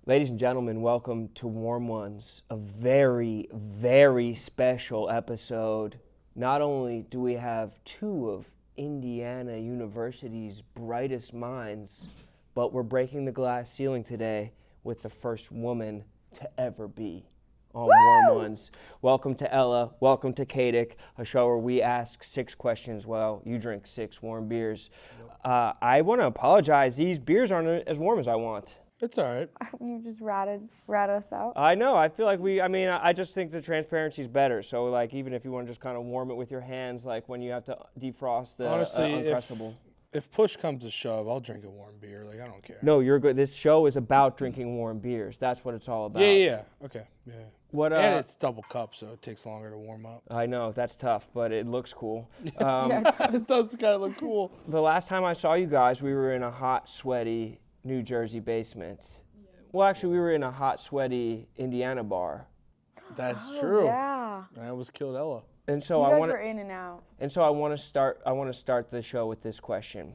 Ladies and gentlemen, welcome to Warm Ones, a very, very special episode. Not only do we have two of Indiana University's brightest minds, but we're breaking the glass ceiling today with the first woman to ever be on Warm Ones. Welcome to Ella, welcome to Katic, a show where we ask 6 questions while you drink 6 warm beers. I want to apologize, these beers aren't as warm as I want. It's all right. You just rat us out. I know. I feel like I just think the transparency's better. So, like, even if you want to just kind of warm it with your hands, like when you have to defrost the Uncrustable. If push comes to shove, I'll drink a warm beer. Like, I don't care. No, you're good. This show is about drinking warm beers. That's what it's all about. Yeah. Okay. Yeah. And it's double cup, so it takes longer to warm up. I know. That's tough, but it looks cool. It does kind of look cool. The last time I saw you guys, we were in a hot, sweaty New Jersey basement. Well, actually, we were in a hot, sweaty Indiana bar. That's true. Yeah. I almost killed Ella. And so You guys were in and out. And so I want to start the show with this question.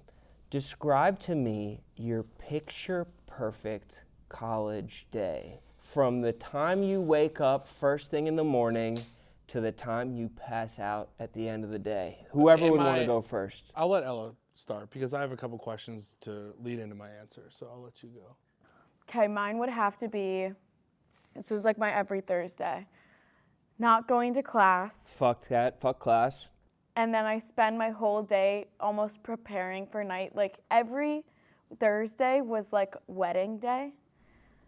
Describe to me your picture-perfect college day. From the time you wake up first thing in the morning to the time you pass out at the end of the day. Whoever would want to go first. I'll let Ella start because I have a couple questions to lead into my answer, so I'll let you go. Okay, mine would have to be, this was like my every Thursday, not going to class. Fuck that. Fuck class. And then I spend my whole day almost preparing for night. Like every Thursday was like wedding day.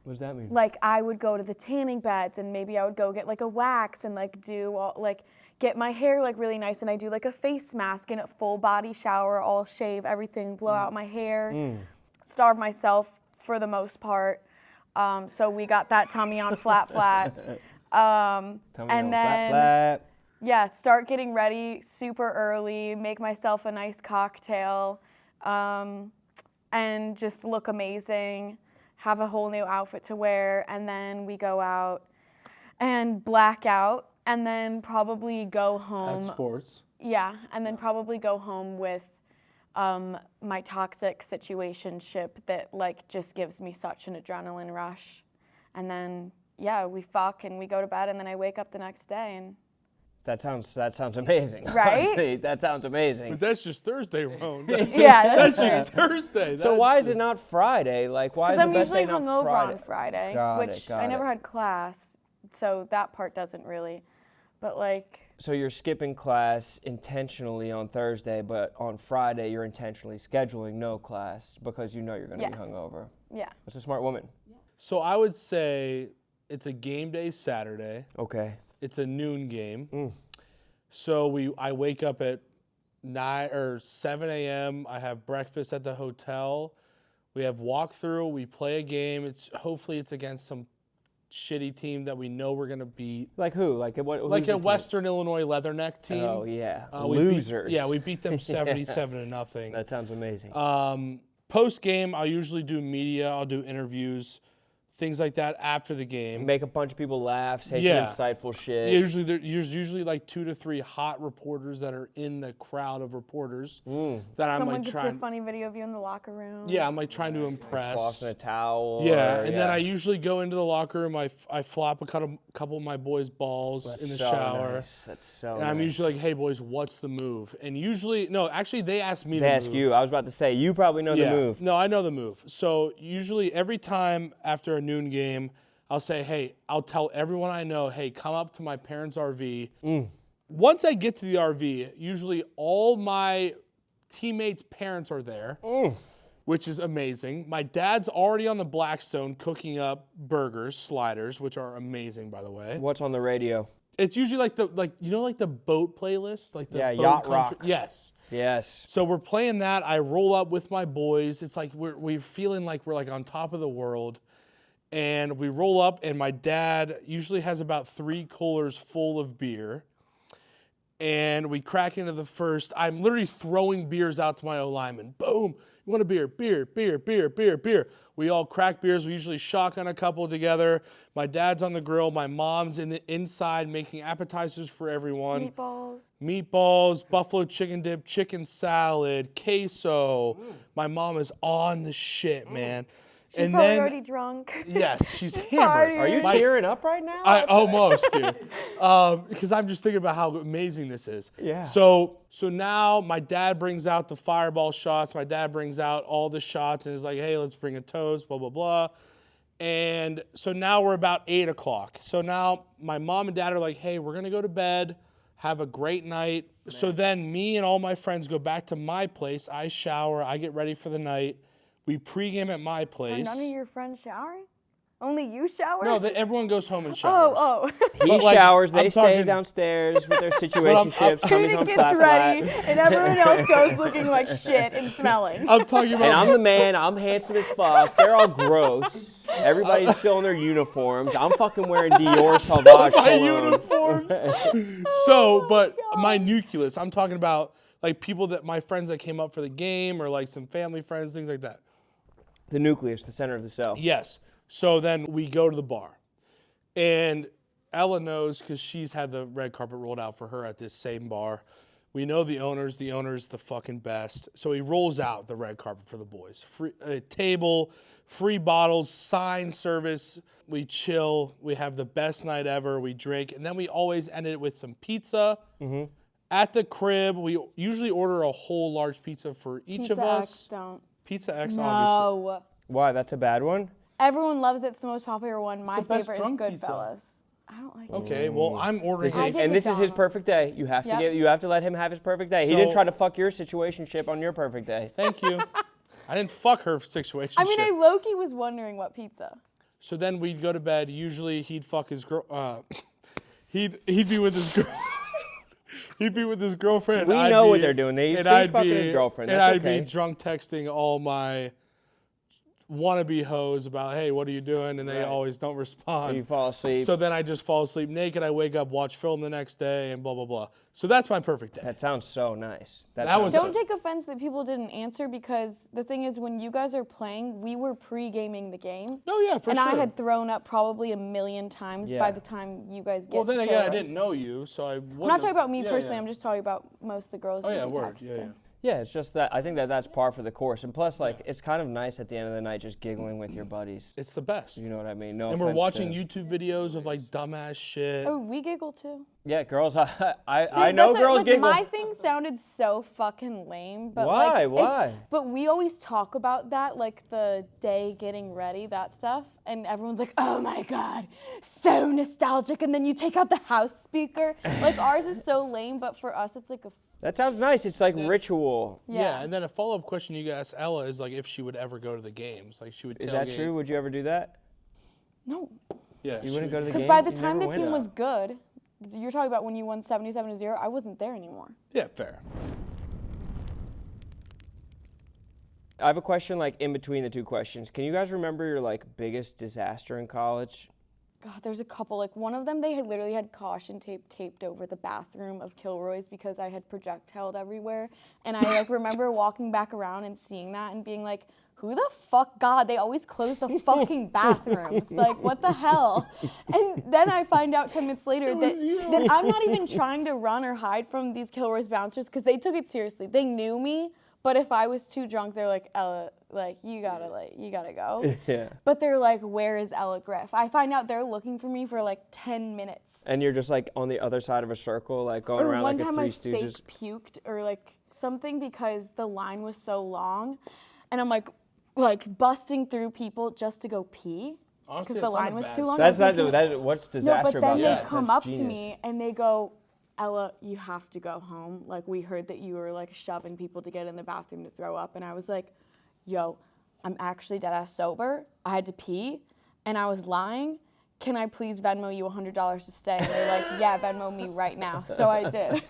What does that mean? Like I would go to the tanning beds and maybe I would go get like a wax and like do all, like get my hair like really nice, and I do like a face mask and a full body shower, all shave everything, blow out my hair, starve myself for the most part. So we got that tummy on flat. Flat. Yeah, start getting ready super early, make myself a nice cocktail, and just look amazing, have a whole new outfit to wear, and then we go out and black out, and then probably go home. At sports. Yeah, and then probably go home with my toxic situationship that like just gives me such an adrenaline rush. And then, yeah, we fuck and we go to bed, and then I wake up the next day and... That sounds amazing. Right? Honestly, that sounds amazing. But that's just Thursday, Ron. Yeah, That's just Thursday. So why is it not Friday? Like, why is the I'm best day usually not hungover Friday? on Friday, Got which it. I never had class, so that part doesn't really. But like... So you're skipping class intentionally on Thursday, but on Friday you're intentionally scheduling no class because you know you're going to be hungover. Yeah. That's a smart woman. So I would say it's a game day Saturday. Okay. It's a noon game. So I wake up at 9 or 7 a.m. I have breakfast at the hotel. We have walkthrough. We play a game. Hopefully it's against some shitty team that we know we're gonna beat. Like who? Like what? Like a Western Illinois Leatherneck team. Oh yeah. Losers. We beat them 77-0. That sounds amazing. Post game, I'll usually do media. I'll do interviews, things like that after the game. Make a bunch of people laugh, say some insightful shit. Yeah, there's usually like 2 to 3 hot reporters that are in the crowd of reporers that I'm Someone like gets trying. a funny video of you in the locker room. Yeah, I'm like trying to impress. Flossing a towel. Yeah, and then I usually go into the locker room. I flop a couple of my boys' balls in the shower. Nice. That's so And I'm usually like, hey boys, what's the move? And usually, no, actually they ask me the move. They ask you. I was about to say, you probably know the move. No, I know the move. So usually every time after a noon game, I'll say, hey, I'll tell everyone I know, hey, come up to my parents' RV. Once I get to the RV, usually all my teammates' parents are there, which is amazing. My dad's already on the Blackstone cooking up burgers, sliders, which are amazing, by the way. What's on the radio? It's usually like the boat playlist, like the boat yacht country. rock. Yes. Yes. So we're playing that. I roll up with my boys. It's like we're feeling like we're like on top of the world. And we roll up, and my dad usually has about 3 coolers full of beer. And we crack into the first. I'm literally throwing beers out to my O-lineman. Boom. You want a beer? Beer, beer, beer, beer, beer. We all crack beers. We usually shotgun a couple together. My dad's on the grill. My mom's inside making appetizers for everyone. Meatballs, buffalo chicken dip, chicken salad, queso. My mom is on the shit, man. She's probably already drunk. Yes, she's hammered. Are you tearing up right now? I almost, dude. Because I'm just thinking about how amazing this is. Yeah. So now my dad brings out the fireball shots. My dad brings out all the shots and is like, hey, let's bring a toast, blah, blah, blah. And so now we're about 8 o'clock. So now my mom and dad are like, hey, we're going to go to bed. Have a great night. Man. So then me and all my friends go back to my place. I shower. I get ready for the night. We pregame at my place. Are none of your friends showering? Only you shower? No, everyone goes home and showers. Oh. He showers, they stay downstairs with their situationships. Tommy's on gets flat ready, flat. and everyone else goes looking like shit and smelling. I'm talking about. And I'm the man, I'm handsome as fuck. They're all gross. Everybody's still in their uniforms. I'm fucking wearing Dior Sauvage my cologne. uniforms. So, but my nucleus, I'm talking about like people that my friends that came up for the game or like some family friends, things like that. The nucleus, the center of the cell. Yes. So then we go to the bar. And Ella knows because she's had the red carpet rolled out for her at this same bar. We know the owner's the fucking best. So he rolls out the red carpet for the boys. Free table, free bottles, sign service. We chill. We have the best night ever. We drink. And then we always end it with some pizza. Mm-hmm. At the crib, we usually order a whole large pizza for each of us. X don't. Pizza X, No. obviously. Why, that's a bad one? Everyone loves it. It's the most popular one. My the best favorite is drunk Goodfellas. pizza. I don't like it. Okay, well, I'm ordering. This is his perfect day. You have to you have to let him have his perfect day. He didn't try to fuck your situationship on your perfect day. Thank you. I didn't fuck her situation. I mean, I low-key was wondering what pizza. So then we'd go to bed. Usually he'd fuck his girl. He'd be with his girl. He'd be with his girlfriend. We know what they're doing. He's fucking his girlfriend. And That's I'd okay. be drunk texting all my wannabe hoes about, hey, what are you doing? And they always don't respond. And you fall asleep. So then I just fall asleep naked. I wake up, watch film the next day, and blah, blah, blah. So that's my perfect day. That sounds so nice. Don't take offense that people didn't answer, because the thing is, when you guys are playing, we were pre-gaming the game. No, yeah, for and sure. I had thrown up probably 1,000,000 times by the time you guys get to Well, then kill again, I us. didn't know you, so I wouldn't. I'm not talking about me personally. Yeah. I'm just talking about most of the girls. Oh, you yeah, can word. text Yeah, to. yeah. Yeah, it's just that I think that's par for the course. And plus, like, it's kind of nice at the end of the night just giggling with your buddies. It's the best. You know what I mean? No And we're offense watching to- YouTube videos of like dumbass shit. Oh, we giggle too. Yeah, girls, I know That's girls like, giggle. My thing sounded so fucking lame, but Why? like, Why? But we always talk about that, like the day getting ready, that stuff, and everyone's like, "Oh my god, so nostalgic!" And then you take out the house speaker. Like ours is so lame, but for us, it's like a. That sounds nice. It's like ritual. Yeah, and then a follow-up question you ask Ella is like if she would ever go to the games. Like she would tailgate. Is that true? Would you ever do that? No. Yeah. You wouldn't go to the game? Because by the You time the never team went? was good, you're talking about when you won 77-0, I wasn't there anymore. Yeah, fair. I have a question like in between the two questions. Can you guys remember your like biggest disaster in college? God, there's a couple. Like one of them, they had literally had caution tape taped over the bathroom of Kilroy's because I had projectiled everywhere. And I like remember walking back around and seeing that and being like, who the fuck, God, they always close the fucking bathrooms. Like, what the hell? And then I find out 10 minutes later that I'm not even trying to run or hide from these Kilroy's bouncers because they took it seriously. They knew me, but if I was too drunk, they're like, Ella, you gotta go. Yeah. But they're like, where is Ella Grif? I find out they're looking for me for like 10 minutes. And you're just like on the other side of a circle, like going Or around one like a time Three I Stooges. fake puked or like something because the line was so long, and I'm like busting through people just to go pee Honestly, because the line was too long. That's not what's No, disaster but about then that? they come That's up to genius. me and they go, Ella, you have to go home. Like, we heard that you were like shoving people to get in the bathroom to throw up. And I was like, yo, I'm actually dead ass sober. I had to pee and I was lying. Can I please Venmo you $100 to stay? And they're like, yeah, Venmo me right now. So I did.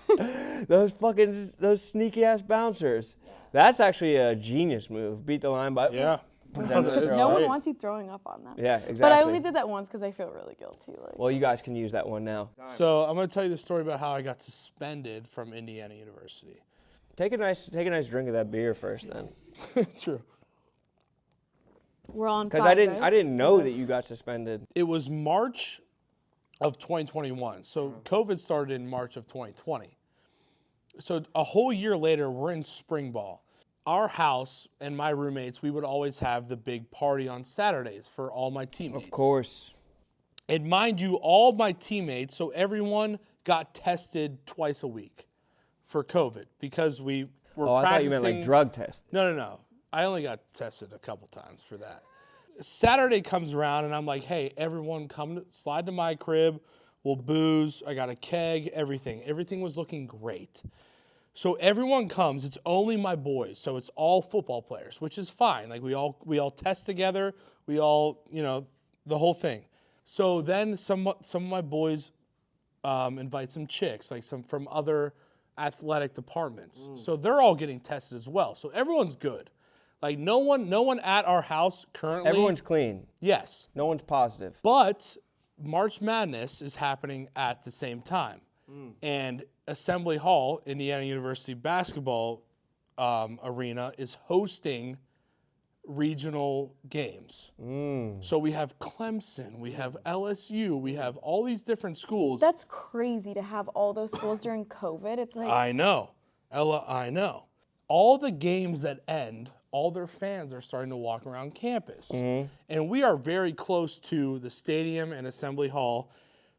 Those sneaky ass bouncers. That's actually a genius move. Beat the line by Yeah. Because no one wants you throwing up on them. Yeah, exactly. But I only did that once because I feel really guilty. Like. Well, you guys can use that one now. So I'm gonna tell you the story about how I got suspended from Indiana University. Take a nice drink of that beer first, then. True. We're on Because five, I right? didn't know that you got suspended. It was March of 2021. So COVID started in March of 2020. So a whole year later, we're in spring ball. our house and my roommates, we would always have the big party on Saturdays for all my teammates. Of course. And mind you, all my teammates, so everyone got tested twice a week for COVID because we were Oh, I thought you practicing. meant like drug test. No. I only got tested a couple times for that. Saturday comes around and I'm like, hey, everyone slide to my crib. We'll booze. I got a keg, everything. Everything was looking great. So everyone comes. It's only my boys. So it's all football players, which is fine. Like we all test together. We all, the whole thing. So then some of my boys invite some chicks, like some from other athletic departments. So they're all getting tested as well. So everyone's good. Like no one at our house currently. Everyone's clean. Yes. No one's positive. But March Madness is happening at the same time. And Assembly Hall, Indiana University basketball arena, is hosting regional games. So we have Clemson, we have LSU, we have all these different schools. That's crazy to have all those schools during COVID. It's like I know. Ella, I know. All the games that end, all their fans are starting to walk around campus. And we are very close to the stadium and Assembly Hall.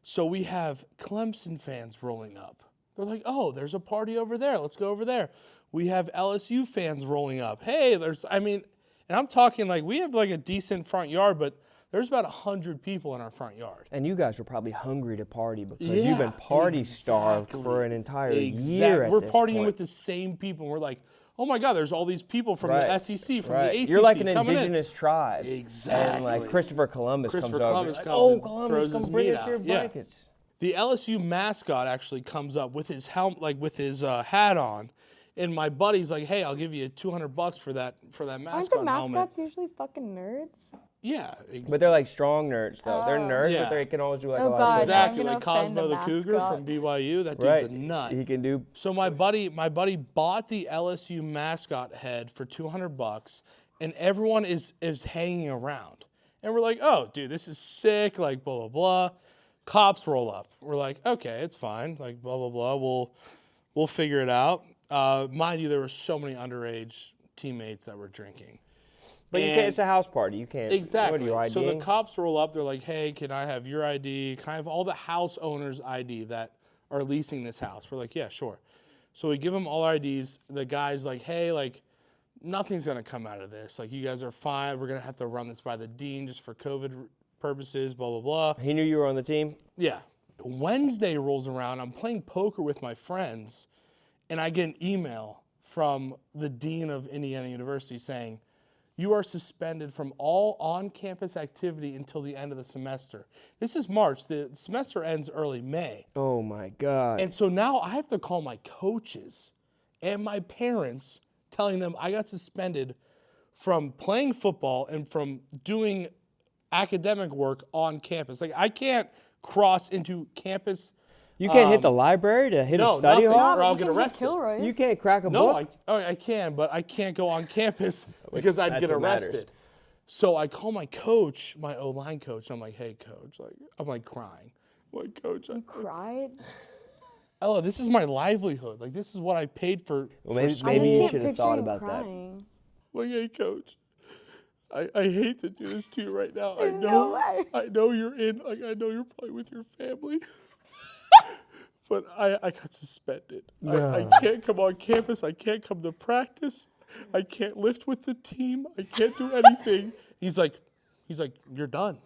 So we have Clemson fans rolling up. They're like, oh, there's a party over there. Let's go over there. We have LSU fans rolling up. Hey, and I'm talking like we have like a decent front yard, but there's about 100 people in our front yard. And you guys were probably hungry to party because you've been party starved for an entire year at We're this partying point. with the same people. We're like, oh my God, there's all these people from the SEC, from the ACC. You're like an coming indigenous tribe. Exactly. And like Christopher Columbus comes over. Columbus Like, comes oh, and Columbus, throws come his bring meat us your out. Yeah. blankets. The LSU mascot actually comes up with his helmet, like with his hat on, and my buddy's like, "Hey, I'll give you $200 for that mascot aren't the helmet." mascots usually fucking nerds? Yeah, But they're like strong nerds, though. They're nerds, Yeah. but they can always do like Oh, a lot God. of exactly I'm gonna like Cosmo offend the a Cougar mascot. from BYU. That dude's Right. a nut. He can do. So my buddy bought the LSU mascot head for $200, and everyone is hanging around, and we're like, "Oh, dude, this is sick!" Like blah blah blah. Cops roll up. We're like, "Okay, it's fine." Like blah blah blah. We'll figure it out. Mind you, there were so many underage teammates that were drinking. But you can't. It's a house party. You can't. Exactly. What are you, So the IDing? cops roll up. They're like, "Hey, can I have your ID? Can I have all the house owners' ID that are leasing this house?" We're like, "Yeah, sure." So we give them all our IDs. The guy's like, "Hey, like, nothing's gonna come out of this. Like, you guys are fine. We're gonna have to run this by the dean just for COVID purposes. Blah blah blah." He knew you were on the team. Yeah. Wednesday rolls around. I'm playing poker with my friends, and I get an email from the dean of Indiana University saying, "You are suspended from all on-campus activity until the end of the semester." This is March. The semester ends early May. Oh my God. And so now I have to call my coaches and my parents telling them I got suspended from playing football and from doing academic work on campus. Like I can't cross into campus. You can't hit the library to hit no, a study nothing. hall? Or I'll you get can hit arrested. Kilroy's. You can't crack a No, book? I can, but I can't go on campus because I'd that's get what matters. arrested. So I call my coach, my O-line coach, and I'm like, "Hey, coach," I'm like crying. I'm like, "Coach, Cried. Ella, this is my livelihood. Like, this is what I paid for." Well, maybe, I maybe just you can't should have picture thought you about that. crying. Like, "Hey, coach, I hate to do this to you right now. I There's know, no way. I know you're in. Like, I know you're probably with your family." But I got suspended. I can't come on campus. I can't come to practice. I can't lift with the team. I can't do anything. He's like, "You're done."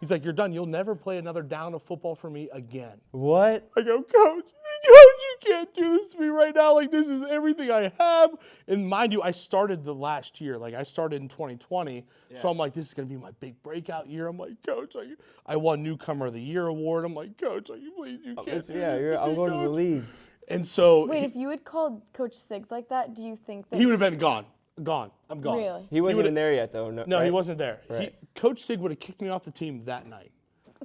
He's like, "You're done. You'll never play another down of football for me again." What? I go, Coach, you can't do this to me right now. Like, this is everything I have. And mind you, I started the last year. Like, I started in 2020. So I'm like, this is going to be my big breakout year. I'm like, Coach, I won Newcomer of the Year award. I'm like, Coach, please, you can't do this to I'm me, going to the Coach." league. And so Wait, if you had called Coach Siggs like that, do you think that he would have been gone. I'm gone. Really? He wasn't would've- even there yet, though. No, right? he wasn't there. Right. Coach Sig would have kicked me off the team that night.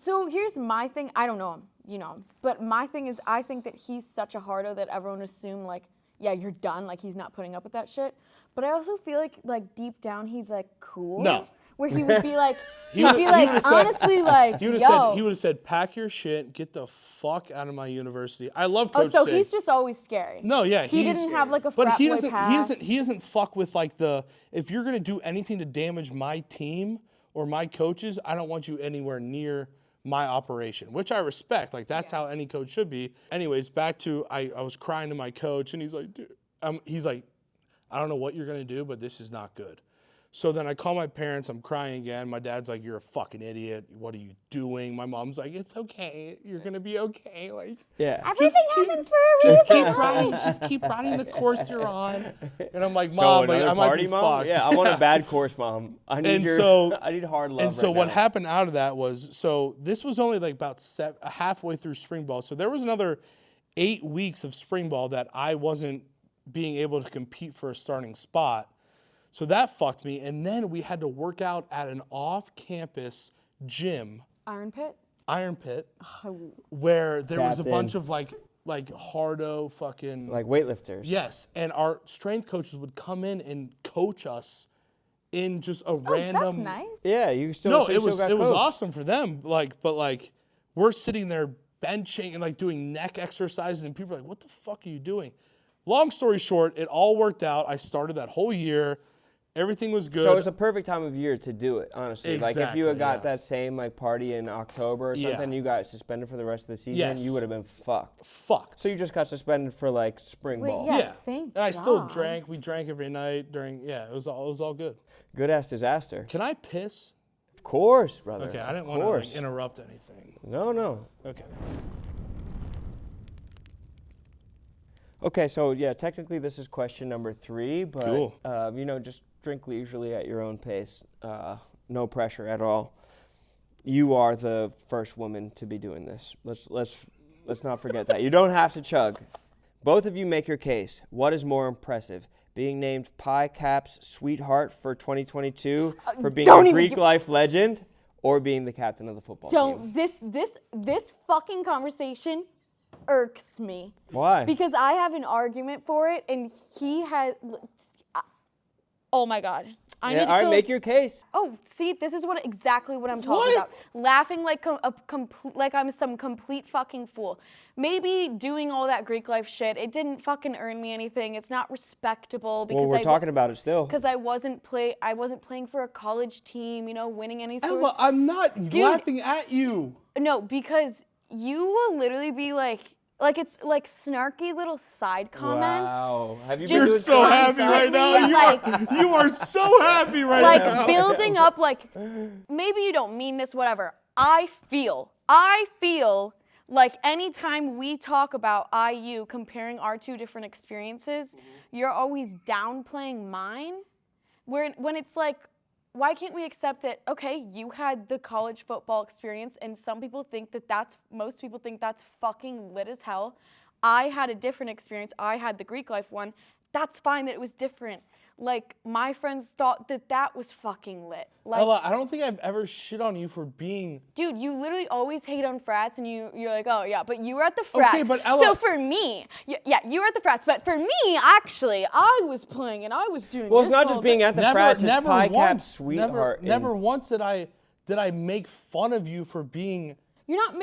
So here's my thing. I don't know him, but my thing is I think that he's such a hardo that everyone would assume like, yeah, you're done. Like he's not putting up with that shit. But I also feel like deep down he's like cool. No. where he would be like, He would've honestly, like, He would have said, pack your shit, get the fuck out of my university. I love Coach so Sig. he's just always scary. No, yeah, he didn't have like a frat he boy doesn't. pass. He doesn't fuck with like if you're gonna do anything to damage my team or my coaches, I don't want you anywhere near my operation, which I respect. Like that's how any coach should be. Anyways, back to I was crying to my coach, and he's like, dude, I don't know what you're gonna do, but this is not good. So then I call my parents, I'm crying again. My dad's like, you're a fucking idiot. What are you doing? My mom's like, it's okay. You're going to be okay. Like, Yeah. Everything happens for a reason. just keep riding the course you're on. And I'm like, So Mom, like, another I might party, be Mom? fucked. Yeah, I'm on a bad course, Mom. I need I need hard love. And so right what now. happened out of that was, so this was only like about halfway through spring ball. So there was another 8 weeks of spring ball that I wasn't being able to compete for a starting spot. So that fucked me. And then we had to work out at an off-campus gym, Iron Pit? Iron Pit, where there was a Tapped bunch in. of like hardo fucking... Like weightlifters. Yes, and our strength coaches would come in and coach us in just a random... That's nice. Yeah, you still. No, so you it was still got coached. awesome for them. But we're sitting there benching and like doing neck exercises, and people are like, "What the fuck are you doing?" Long story short, it all worked out. I started that whole year. Everything was good. So it's a perfect time of year to do it, honestly. Like if you had Exactly, got yeah. that same like party in October or something, you got suspended for the rest of the season, Yes. you would have been fucked. Fucked. So you just got suspended for like spring ball. yeah. yeah, Thank and I still God. drank. We drank every night during. Yeah, it was all good. Good ass disaster. Can I piss? Of course, brother. Okay, I didn't Of want to course. like, interrupt anything. No. Okay. Okay, so yeah, technically this is question number 3, but Cool. just drink leisurely at your own pace. No pressure at all. You are the first woman to be doing this. Let's not forget that. You don't have to chug. Both of you make your case. What is more impressive? Being named Pi Cap's sweetheart for 2022 for being don't a even Greek life legend, or being the captain of the football team? This fucking conversation irks me. Why? Because I have an argument for it, and he has. Oh my God! I need to all right, kill- make your case. Oh, see, this is exactly what I'm talking about. Laughing like like I'm some complete fucking fool. Maybe doing all that Greek life shit, it didn't fucking earn me anything. It's not respectable because Well, we're talking about it still. because I wasn't playing for a college team, winning any sort. Ella, I'm not laughing at you. No, because you will literally be like it's like snarky little side comments. Wow. Have you Just been You're doing so happy right now. constantly, You are so happy right Like now. building up, like maybe you don't mean this, whatever. I feel like anytime we talk about IU comparing our two different experiences, you're always downplaying mine. When it's like, why can't we accept that, okay, you had the college football experience and most people think that's fucking lit as hell. I had a different experience. I had the Greek life one. That's fine that it was different. Like, my friends thought that was fucking lit. Like, Ella, I don't think I've ever shit on you for being... dude, you literally always hate on frats, and you're like, oh yeah, but you were at the frats. Okay, but Ella... So for me, you were at the frats, but for me, actually, I was playing and I was doing. Well, it's this not whole just being bit. at the frats, it's Pi Cap's once, sweetheart. Never once did I make fun of you for being... You don't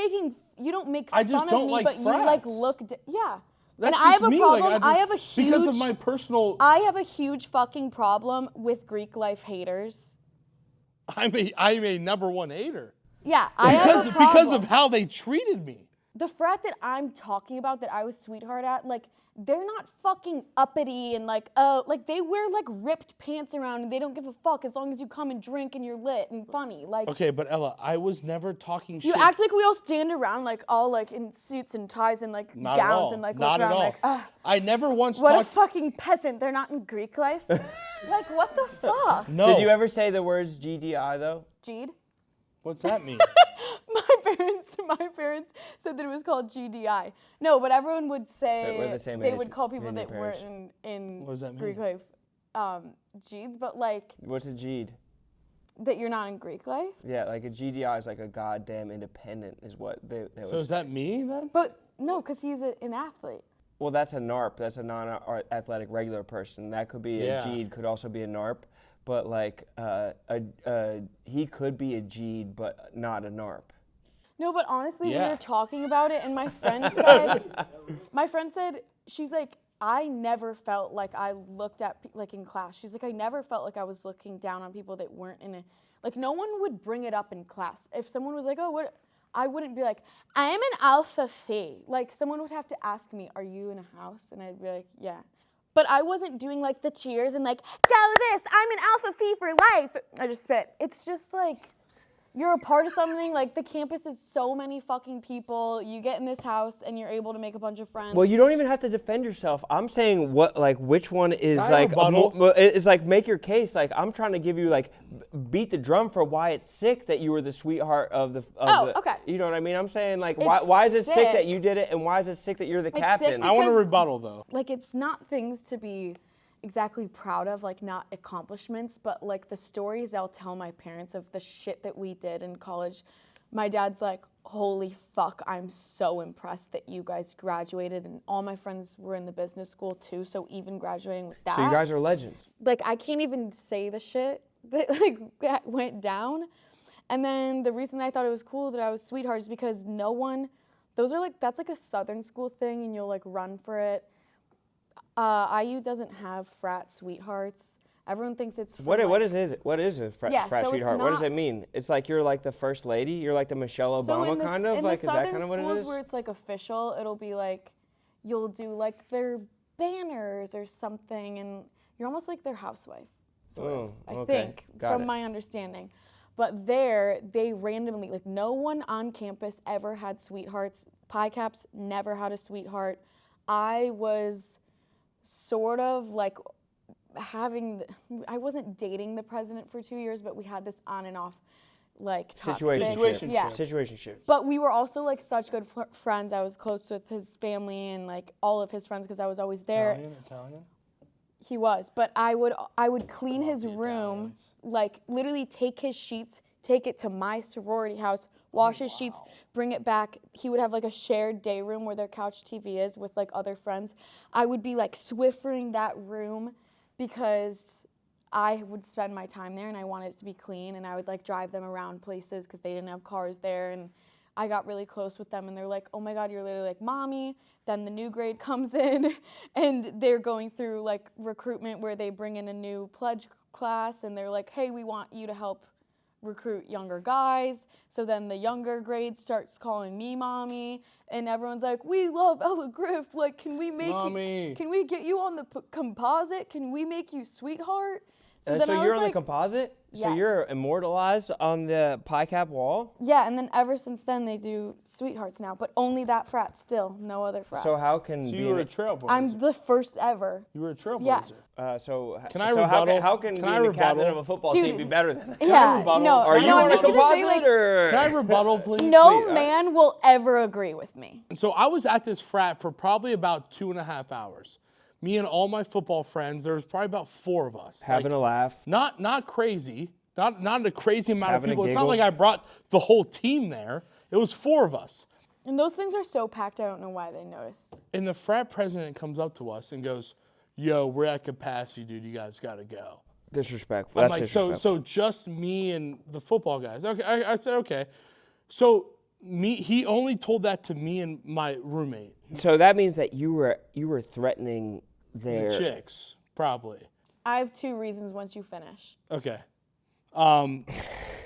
make I just fun don't of me, like but you like frats. look. Yeah. That's and I have just a me. problem. Like, I have a huge because of my personal... I have a huge fucking problem with Greek life haters. I'm a number one hater. Yeah, I have a problem. Because of how they treated me. The frat that I'm talking about that I was sweetheart at, like, they're not fucking uppity and like they wear like ripped pants around and they don't give a fuck as long as you come and drink and you're lit and funny. Like, Okay, but Ella, I was never talking you shit. act like we all stand around like all like in suits and ties and like Not at gowns all. and like Not look at around all. like, I never once what a talked... fucking peasant. They're not in Greek life. Like, what the fuck? No. Did you ever say the words GDI though? Jeed? What's that mean? My parents said that it was called GDI. No, but everyone would say We're the same they age, would call me people and your that weren't parents. in What does that Greek mean? life Jeeds, but like What's a GED? that you're not in Greek life. Yeah, like a GDI is like a goddamn independent is what they So would is that me then? But no, because he's an athlete. Well, that's a NARP. That's a non-athletic regular person. That could be Yeah. a GED, could also be a NARP. but like he could be a G'd, but not a NARP. No, but honestly, Yeah. we were talking about it, and my friend said, she's like, I never felt like I looked at, like in class, she's like, I never felt like I was looking down on people that weren't in a, like no one would bring it up in class. If someone was like, oh, what, I wouldn't be like, I am an alpha phi. Like someone would have to ask me, are you in a house? And I'd be like, yeah. But I wasn't doing like the cheers and like, go this, I'm an alpha phi for life. I just spit. It's just like, you're a part of something, like the campus is so many fucking people. You get in this house and you're able to make a bunch of friends. Well, you don't even have to defend yourself. I'm saying which one is Can I rebuttal? is like make your case. Like I'm trying to give you like beat the drum for why it's sick that you were the sweetheart of the. Okay. You know what I mean? I'm saying like It's why is it sick that sick. you did it and why is it sick that you're the It's captain? sick I want to because- rebuttal though. Like it's not things to be exactly proud of, like not accomplishments, but like the stories I'll tell my parents of the shit that we did in college. My dad's like, holy fuck, I'm so impressed that you guys graduated, and all my friends were in the business school too, so even graduating with that. So you guys are legends. Like I can't even say the shit that like that went down. And then the reason I thought it was cool that I was sweetheart is because no one, that's like a Southern school thing, and you'll like run for it. IU doesn't have frat sweethearts. Everyone thinks it's for What like, is it? What is a frat Yeah, so it's sweetheart? What does not- it mean? It's like you're like the first lady. You're like the Michelle so Obama in the, kind of. in Like the is that Southern kind of what it schools is? where it's like official, it'll be like you'll do like their banners or something, and you're almost like their housewife. Sort of, I okay. think, Got from it. my understanding. But there, they randomly, like no one on campus ever had sweethearts. Pi Caps never had a sweetheart. I was sort of like I wasn't dating the president for 2 years, but we had this on and off like toxic. Situationship. Yeah. Situationship. But we were also like such good friends. I was close with his family and like all of his friends because I was always there. Italian? He was, but I would clean his the room, Italians. like literally take his sheets, take it to my sorority house, wash his sheets, bring it back. He would have like a shared day room where their couch TV is with like other friends. I would be like Swiffering that room because I would spend my time there and I wanted it to be clean, and I would like drive them around places because they didn't have cars there, and I got really close with them, and they're like, oh my God, you're literally like mommy. Then the new grade comes in and they're going through like recruitment where they bring in a new pledge class, and they're like, hey, we want you to help recruit younger guys. So then the younger grade starts calling me mommy, and everyone's like, we love Ella Grif. Like, can we make Mommy. you, can we get you on the composite? Can we make you sweetheart? So then I So was you're on like, the composite? So Yes. you're immortalized on the Pi Cap wall? yeah, and then ever since then they do sweethearts now, but only that frat still, no other frats. So how can So be you were a an- trailblazer. I'm the first ever. You were a trailblazer. Yes. Can I so rebuttal? how can Can being I the captain rebuttal? of a football Dude, team be better than that? Yeah, rebuttal? no. Are you no, on I'm a just gonna say, composite like, or? Can I rebuttal, please? no Please, man will ever agree with me. So I was at this frat for probably about 2.5 hours. Me and all my football friends, there was probably about 4 of us. Having a laugh. Not crazy. Not a crazy amount of having a people. It's not giggle. like I brought the whole team there. It was 4 of us. And those things are so packed, I don't know why they noticed. And the frat president comes up to us and goes, yo, we're at capacity, dude. You guys got to go. Disrespectful. I'm That's like, disrespectful. so just me and the football guys. Okay, I said, okay. So he only told that to me and my roommate. So that means that you were threatening their The chicks, probably. I have 2 reasons once you finish. Okay.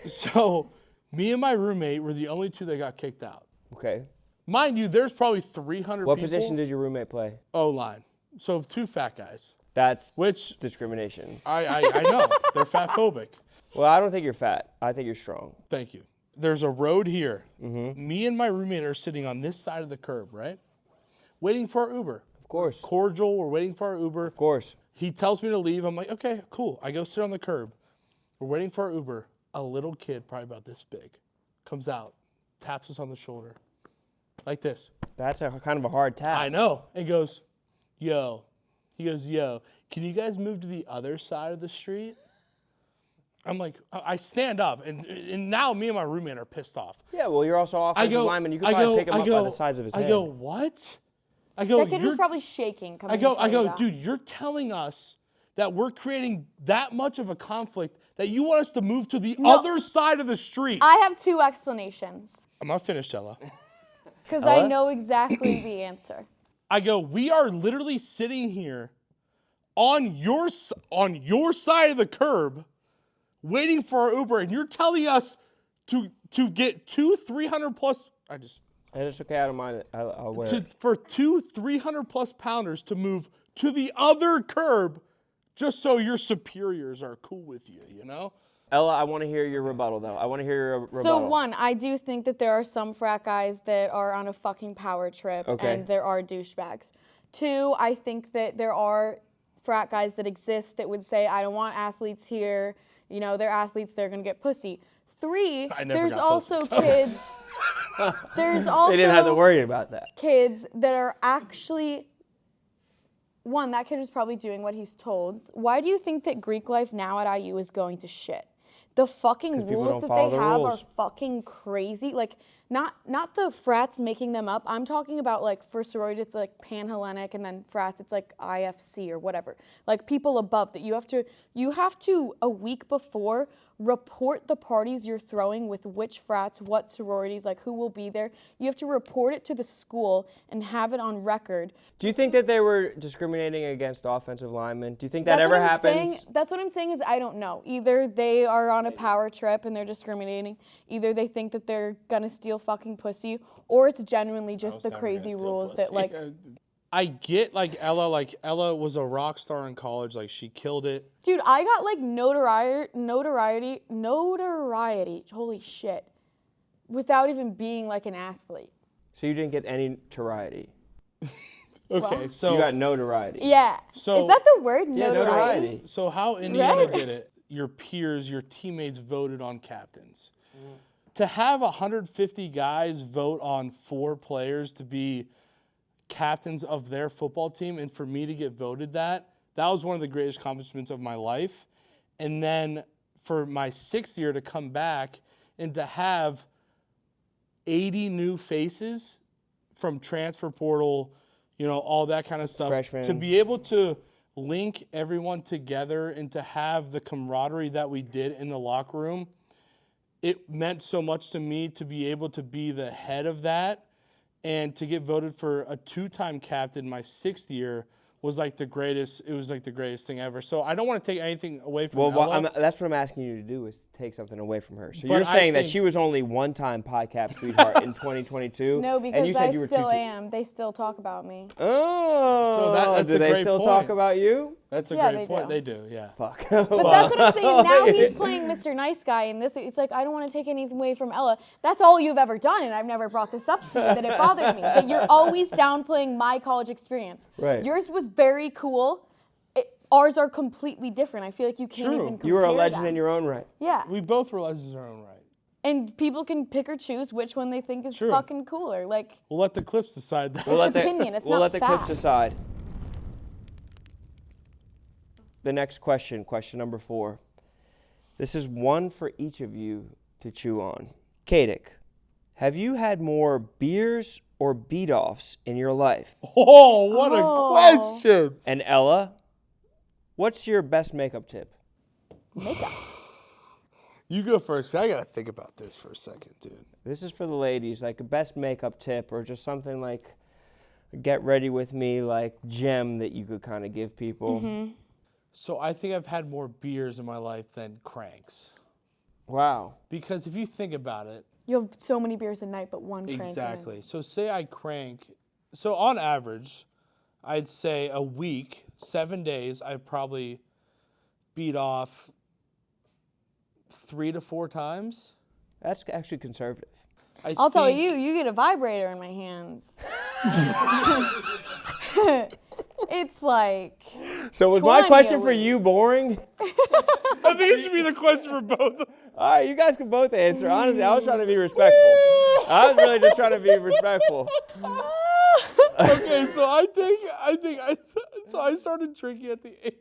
So me and my roommate were the only 2 that got kicked out. Okay. Mind you, there's probably 300 What people. position did your roommate play? O-line. So 2 fat guys. That's Which discrimination. I know. They're fat phobic. Well, I don't think you're fat. I think you're strong. Thank you. There's a road here. Mm-hmm. Me and my roommate are sitting on this side of the curb, right? Waiting for our Uber. Of course. Of Cordial, we're waiting for our Uber. course. He tells me to leave. I'm like, okay, cool. I go sit on the curb. We're waiting for our Uber. A little kid, probably about this big, comes out, taps us on the shoulder, like this. That's a kind of a hard tap. I know. And goes, yo. He goes, yo, can you guys move to the other side of the street? I'm like, I stand up, and now me and my roommate are pissed off. Yeah, well, you're also offensive lineman. You could probably pick him up by the size of his head. I go, what? I go, That kid was you're probably shaking coming I go, to tell you that. dude, you're telling us that we're creating that much of a conflict that you want us to move to the other side of the street? I have 2 explanations. I'm not finished, Ella. Because I know exactly the answer. I go, we are literally sitting here on your side of the curb waiting for our Uber, and you're telling us to get 2 300 plus. And it's okay, I don't mind it. I'll wear it. For 2 300 plus pounders to move to the other curb just so your superiors are cool with you, you know? Ella, I want to hear your rebuttal, though. I want to hear your rebuttal. So 1, I do think that there are some frat guys that are on a fucking power trip, and there are douchebags. 2, I think that there are frat guys that exist that would say, I don't want athletes here. You know, they're athletes, they're going to get pussy. 3, there's also kids. There's also they didn't have to worry about that. Kids that are actually... 1, that kid was probably doing what he's told. Why do you think that Greek life now at IU is going to shit? The fucking rules that they have are fucking crazy. Like, not the frats making them up. I'm talking about, like, for sorority, it's like Panhellenic, and then frats, it's like IFC or whatever. Like, people above that. You have to a week before report the parties you're throwing with which frats, what sororities, like who will be there. You have to report it to the school and have it on record. Do you think that they were discriminating against offensive linemen? Do you think that ever happens? That's what I'm saying is I don't know. Either they are on a power trip and they're discriminating, either they think that they're gonna steal fucking pussy, or it's genuinely just the crazy rules that like... I get like Ella was a rock star in college, like she killed it. Dude, I got like notoriety, holy shit, without even being like an athlete. So you didn't get any notoriety? Okay, so... You got notoriety. Yeah. So, is that the word, notoriety? So how Indiana did it, your peers, your teammates voted on captains. To have 150 guys vote on 4 players to be captains of their football team, and for me to get voted that was one of the greatest accomplishments of my life. And then for my 6th year to come back and to have 80 new faces from transfer portal, you know, all that kind of stuff. Freshmen. To be able to link everyone together and to have the camaraderie that we did in the locker room, it meant so much to me to be able to be the head of that. And to get voted for a 2-time captain my 6th year was like the greatest. It was like the greatest thing ever. So I don't want to take anything away from Ella. That's what I'm asking you to do, is take something away from her. So But you're saying that she was only 1-time podcast sweetheart in 2022? No, because and you said I you were still am. They still talk about me. Oh, So that's do a they great still point. talk about you? That's a Yeah, great they point. do. They do, yeah. Fuck. But that's what I'm saying. Now he's playing Mr. Nice Guy, and this, it's like, I don't want to take anything away from Ella. That's all you've ever done, and I've never brought this up to you, that it bothered me. That you're always downplaying my college experience. Right. Yours was very cool. Ours are completely different. I feel like you can't even compare You were a legend them. in your own right. Yeah. We both were legends in our own right. And people can pick or choose which one they think is fucking cooler. Like, We'll let the clips decide that. We'll let opinion, it's we'll not let the clips fact. decide. The next question number 4. This is one for each of you to chew on. Katic, have you had more beers or beat-offs in your life? Oh, what a question. And Ella, what's your best makeup tip? makeup. You go first. I got to think about this for a second, dude. This is for the ladies, like a best makeup tip or just something like get ready with me, like gem that you could kind of give people. Mm-hmm. So I think I've had more beers in my life than cranks. Wow. Because if you think about it. You have so many beers a night, but one crank. Exactly. So say I crank. So on average, I'd say a week, 7 days, I probably beat off 3 to 4 times. That's actually conservative. I'll tell you, you get a vibrator in my hands. It's like. So was my question for you boring? I think it should be the question for both. All right, you guys can both answer. Honestly, I was trying to be respectful. I was really just trying to be respectful. Okay, so I started drinking at the age.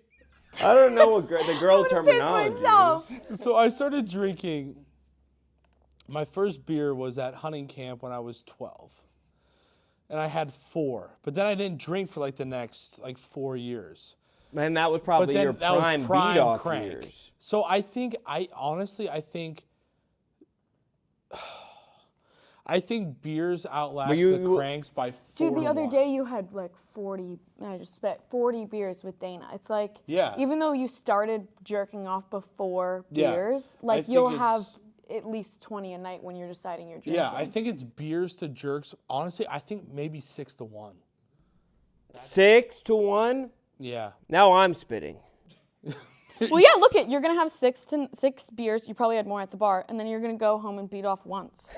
I don't know what the girl terminology is. So I started drinking. My first beer was at hunting camp when I was 12. And I had 4. But then I didn't drink for like the next 4 years. Man, that was probably your prime beat off years. So I think beers outlast the cranks by 4 Dude, the to other 1. day you had like 40, I just spent 40 beers with Dana. It's like, even though you started jerking off before beers, like you'll have at least 20 a night when you're deciding you're drinking. Yeah, I think it's beers to jerks. Honestly, I think maybe 6 to 1. 6 to 1? Yeah. Now I'm spitting. Well, yeah, look it. You're going to have 6 beers. You probably had more at the bar. And then you're going to go home and beat off once.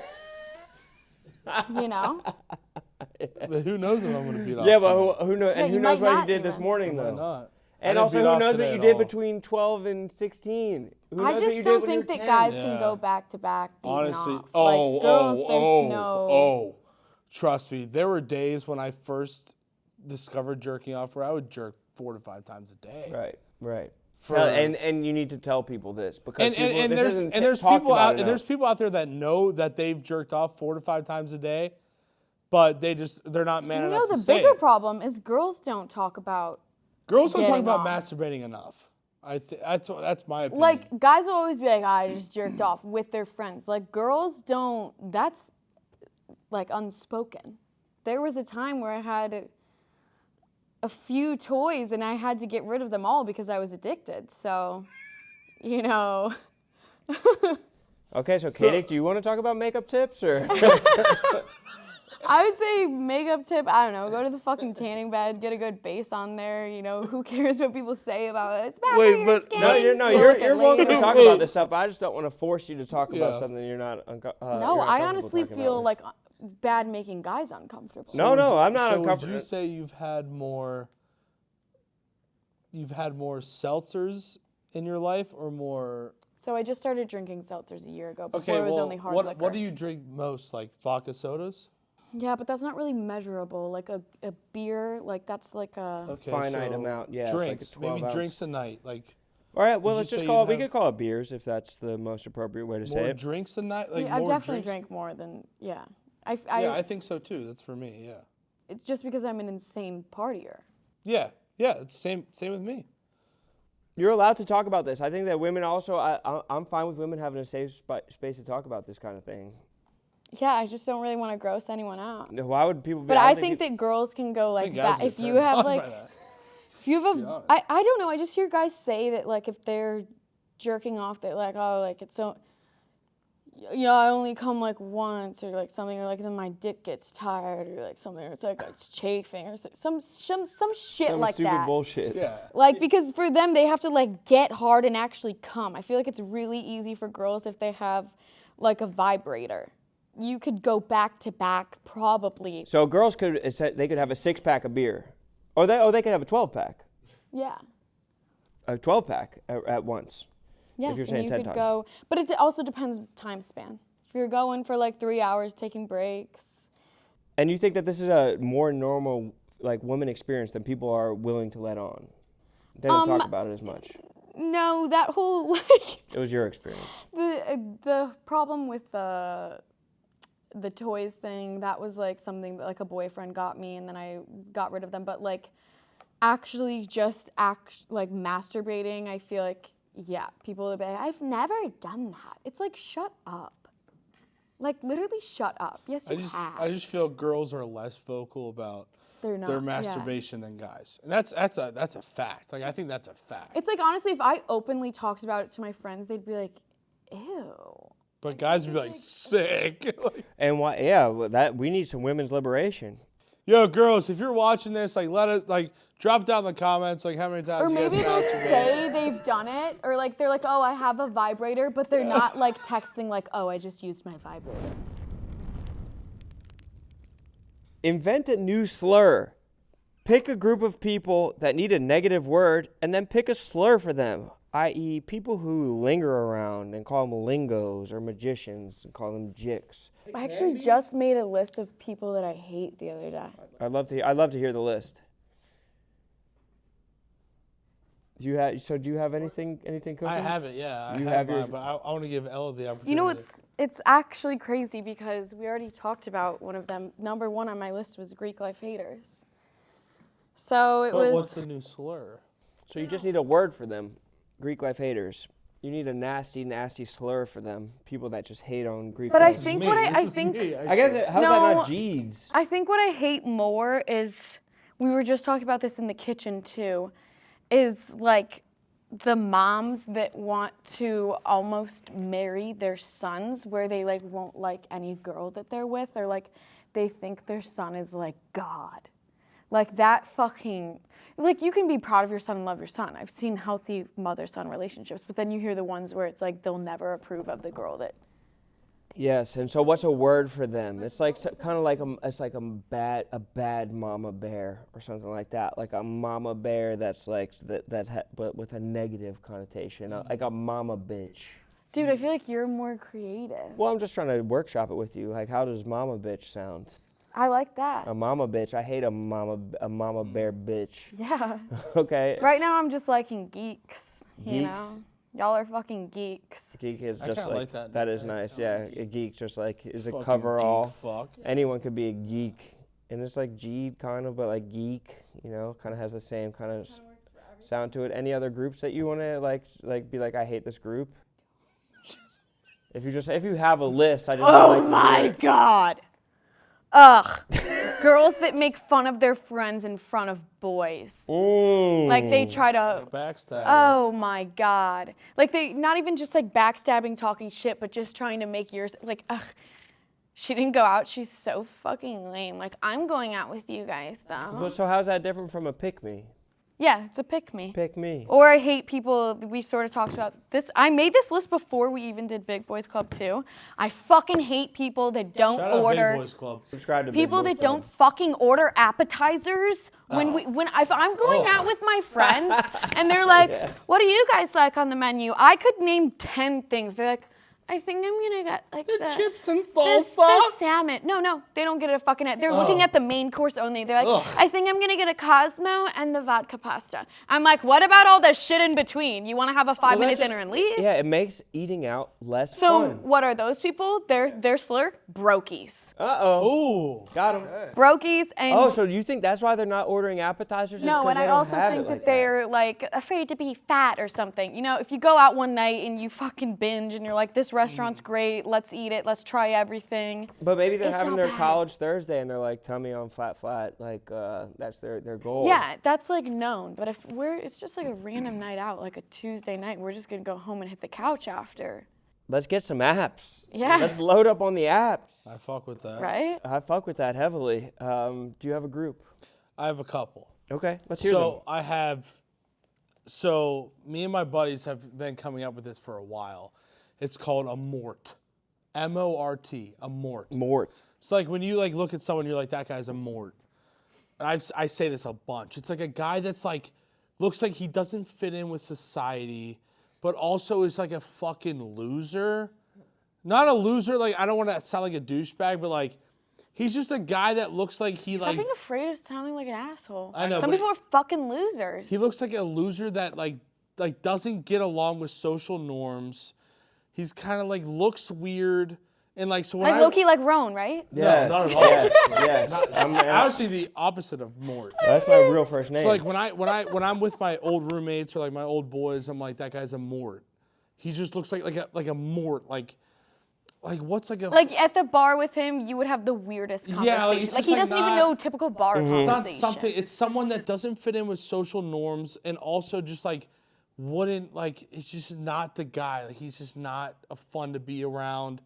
You know? But who knows if I'm going to beat off? Yeah, but who knows? And Yeah, who you knows might what you not did this even. morning, Why though? not? And also, who knows what you did between 12 and 16? I just don't think that guys can go back to back beating Honestly, off. Girls, trust me, there were days when I first discovered jerking off where I would jerk 4 to 5 times a day. Right. And you need to tell people this because there's people out there that know that they've jerked off 4 to 5 times a day, but they're not man enough to say. The bigger problem is girls don't talk about. Girls don't talk about masturbating enough. That's my opinion. Like guys will always be like, I just jerked off with their friends. Like girls don't. That's like unspoken. There was a time where I had a few toys and I had to get rid of them all because I was addicted. So, you know. Okay, so Katic, do you want to talk about makeup tips or? I would say makeup tip, I don't know, go to the fucking tanning bed, get a good base on there, you know, who cares what people say about it? It's bad for your skin. You're welcome to talk about this stuff, but I just don't want to force you to talk about something you're not No, I honestly feel like bad making guys uncomfortable. No, I'm not uncomfortable. Would you say you've had more seltzers in your life or more? So I just started drinking seltzers a year ago. Before it was only hard liquor. What do you drink most, like vodka sodas? Yeah, but that's not really measurable. Like a beer, like that's like a finite amount. Yeah, drinks, it's like a 12 maybe drinks a night. Like, all right, well, let's just we could call it beers if that's the most appropriate way to say it. More drinks a night? Like I've definitely drank more than, I think so too. That's for me, yeah. It's just because I'm an insane partier. Yeah, it's same with me. You're allowed to talk about this. I think that women also, I'm fine with women having a safe space to talk about this kind of thing. Yeah, I just don't really want to gross anyone out. Why would people be? But I think that girls can go like that. If you have like, if you have a, I don't know. I just hear guys say that like if they're jerking off, that like, oh, like it's so, you know, I only come like once or like something, or like then my dick gets tired or like something, or it's like it's chafing or some shit like stupid that. Bullshit. Yeah. Like because for them they have to like get hard and actually come. I feel like it's really easy for girls if they have like a vibrator. You could go back to back probably. So girls could have a 6-pack of beer, or they could have a 12-pack. Yeah. A 12-pack at once. Yes, if you're and saying you 10 could times. go, but it also depends time span. If you're going for like 3 hours, taking breaks. And you think that this is a more normal like woman experience than people are willing to let on? They don't talk about it as much. No, that whole like. It was your experience. The problem with the toys thing, that was like something that like a boyfriend got me and then I got rid of them. But like actually just like masturbating, I feel like, yeah, people would be like, I've never done that. It's like, shut up. Like literally shut up. Yes, you have. I just feel girls are less vocal about their masturbation than guys. And that's a fact. Like I think that's a fact. It's like honestly, if I openly talked about it to my friends, they'd be like, ew. But guys would be like, sick. And why? Yeah, that we need some women's liberation. Yo, girls, if you're watching this, like, let us drop down in the comments, like, how many times. Or you maybe guys they'll masturbate. say they've done it, or like they're like, oh, I have a vibrator, but they're not like texting like, oh, I just used my vibrator. Invent a new slur. Pick a group of people that need a negative word, and then pick a slur for them. I.e., people who linger around and call them lingos or magicians and call them jicks. I actually just made a list of people that I hate the other day. I'd love to hear the list. Do you have anything cooking? I have it, yeah. You have yours, but I want to give Ella the opportunity. You know, it's actually crazy because we already talked about one of them. Number one on my list was Greek life haters. So it was. What's the new slur? So you just need a word for them, Greek life haters. You need a nasty, nasty slur for them, people that just hate on Greek But life. I think what I think I guess, how's that not Jeeds? I think what I hate more is, we were just talking about this in the kitchen too, is like the moms that want to almost marry their sons, where they like won't like any girl that they're with, or like they think their son is like God. Like that fucking, like you can be proud of your son and love your son. I've seen healthy mother-son relationships, but then you hear the ones where it's like they'll never approve of the girl that. Yes, and so what's a word for them? It's like kind of like a bad mama bear or something like that. Like a mama bear that's like but with a negative connotation, like a mama bitch. Dude, I feel like you're more creative. Well, I'm just trying to workshop it with you. Like, how does mama bitch sound? I like that. A mama bitch. I hate a mama bear bitch. Yeah. Okay. Right now I'm just liking geeks. You Geeks? know? Y'all are fucking geeks. Geek is I just kinda like like that. that is nice. Yeah, a geek just like is a Fucking coverall. geek fuck. Anyone could be a geek, and it's like G kind of, but like geek. You know, kind of has the same kind of sound to it. Any other groups that you want to like be like, I hate this group? If you have a list, I just Oh would like to my hear it. God. Ugh. Girls that make fun of their friends in front of boys. Like they try to. Backstab. Oh my God. Like they, not even just like backstabbing, talking shit, but just trying to make yours, like, ugh. She didn't go out. She's so fucking lame. Like, I'm going out with you guys though. Well, so how's that different from a pick me? Yeah, it's a pick me. Pick me. Or I hate people, we sort of talked about this. I made this list before we even did Big Boys Club 2. I fucking hate people that don't Shout out order. Big Boys Club. Subscribe to People Big Boys that don't fucking order appetizers if I'm going out with my friends and they're like, what do you guys like on the menu? I could name 10 things. They're like, I think I'm gonna get like the chips and the salsa. salmon. No, they don't get it a fucking. They're looking at the main course only. They're like, I think I'm gonna get a Cosmo and the vodka pasta. I'm like, what about all the shit in between? You want to have a 5-minute dinner and leave? Yeah, it makes eating out less So fun. what are those people? Their slur, brokies. Uh-oh. Ooh. Got him. Brokies and. Oh, so you think that's why they're not ordering appetizers? is No, 'cause and they I don't also have think it that like they're like afraid to be fat or something. You know, if you go out one night and you fucking binge and you're like, this restaurant's great, let's eat it, let's try everything. But maybe they're It's having not their bad. college Thursday and they're like tummy on flat, like that's their goal. Yeah, that's like known. But if it's just like a random night out, like a Tuesday night, we're just gonna go home and hit the couch after. Let's get some apps. Yeah. Let's load up on the apps. I fuck with that. Right? I fuck with that heavily. Do you have a group? I have a couple. Okay, let's hear them. So me and my buddies have been coming up with this for a while. It's called a mort. M-O-R-T, a mort. Mort. So like when you like look at someone, you're like, that guy's a mort. And I say this a bunch. It's like a guy that's like, looks like he doesn't fit in with society, but also is like a fucking loser. Not a loser, like I don't want to sound like a douchebag, but like he's just a guy that looks like he Stop like. being afraid of sounding like an asshole. I know, Some but- people are fucking losers. He looks like a loser that like doesn't get along with social norms. He's kind of like looks weird and like so when Like low-key like Rone, right? Yes. not at all. Yes. I'm actually the opposite of Mort. that's my real first name. So like when I'm with my old roommates or like my old boys, I'm like, that guy's a Mort. He just looks like a Mort, like what's like a Like at the bar with him, you would have the weirdest conversation. Yeah, like, it's like just he like doesn't even not- know typical bar It's conversation. not something. It's someone that doesn't fit in with social norms and also just like wouldn't like. It's just not the guy. Like he's just not a fun to be around.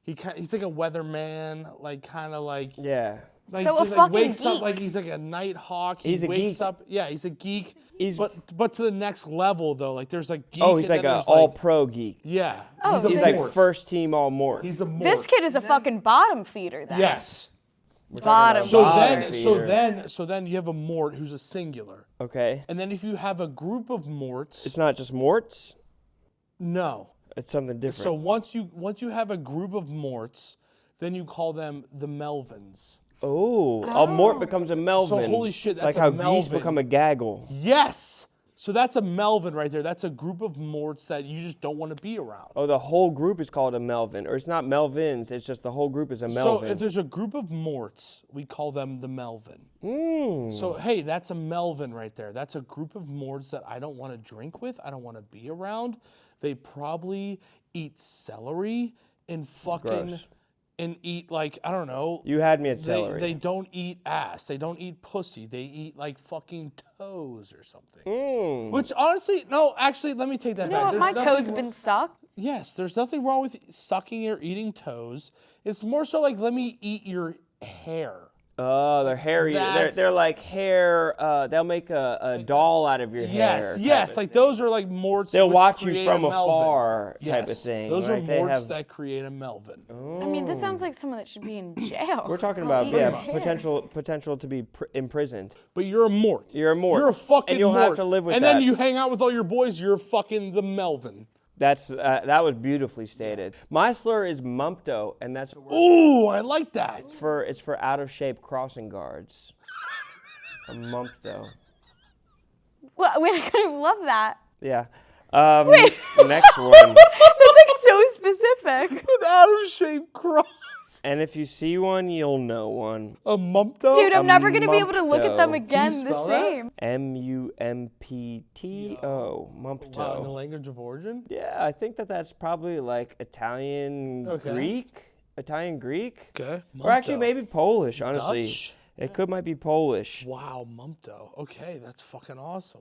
He's like a weatherman, like kind of like yeah. like, So a just, like fucking wakes up geek. like he's like a night hawk. He's a wakes geek. up. Yeah, he's a geek. He's- but to the next level though. Like there's like geek. Oh, he's and like then a there's, all-pro geek. Yeah. Oh, he's a He's like Mort. first team all Mort. He's a Mort. This kid is a fucking bottom feeder then. Yes. Bottom. So Bottom then you have a Mort who's a singular. Okay. And then if you have a group of Morts, It's not just Morts. no. It's something different. So once you have a group of Morts, then you call them the Melvins. a Mort becomes a Melvin. So holy shit, that's like a how Melvin. geese become a gaggle. Yes. So that's a Melvin right there. That's a group of morts that you just don't want to be around. Oh, the whole group is called a Melvin. Or it's not Melvins, it's just the whole group is a Melvin. So if there's a group of morts, we call them the Melvin. So, hey, that's a Melvin right there. That's a group of morts that I don't want to drink with. I don't want to be around. They probably eat celery and fucking... Gross. And eat like, I don't know. You had me at celery. They don't eat ass. They don't eat pussy. They eat like fucking toes or something. Which honestly, no, actually, let me take that You know back. what? My toes have been sucked. Yes, there's nothing wrong with sucking or eating toes. It's more so like, let me eat your hair. Oh, they're hairy. They're like hair. They'll make a doll out of your hair. Yes. Like those are like morts. They'll which watch you create from a Melvin. afar type of Yes, thing. Those right? are morts that create a Melvin. I mean, this sounds like someone that should be in jail. We're talking I'll about eat your hair. potential to be imprisoned. But you're a mort. You're a mort. You're a fucking and you'll mort. have to live with and that. then you hang out with all your boys. You're fucking the Melvin. That was beautifully stated. My slur is mumpto, and that's a word Ooh, I like that. it's for out of shape crossing guards. A mumpto. Well, wait, I kind of love that. Yeah. Next one. That's like so specific. An out of shape cross. And if you see one, you'll know one. A mumpto? Dude, I'm never going to be able to look at them mumpto. again Can you the spell that? same. Mumpto. Mumpto. Wow, in the language of origin? Yeah, I think that's probably like Italian Greek. Okay. Or actually maybe Polish, honestly. Dutch? It might be Polish. Wow, mumpto. Okay, that's fucking awesome.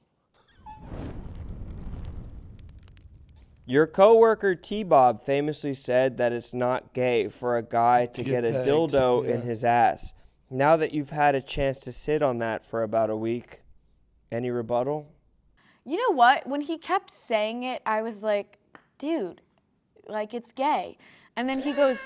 Your coworker T-Bob famously said that it's not gay for a guy to get a pegged, dildo in yeah. his ass. Now that you've had a chance to sit on that for about a week, any rebuttal? You know what? When he kept saying it, I was like, dude, like it's gay. And then he goes,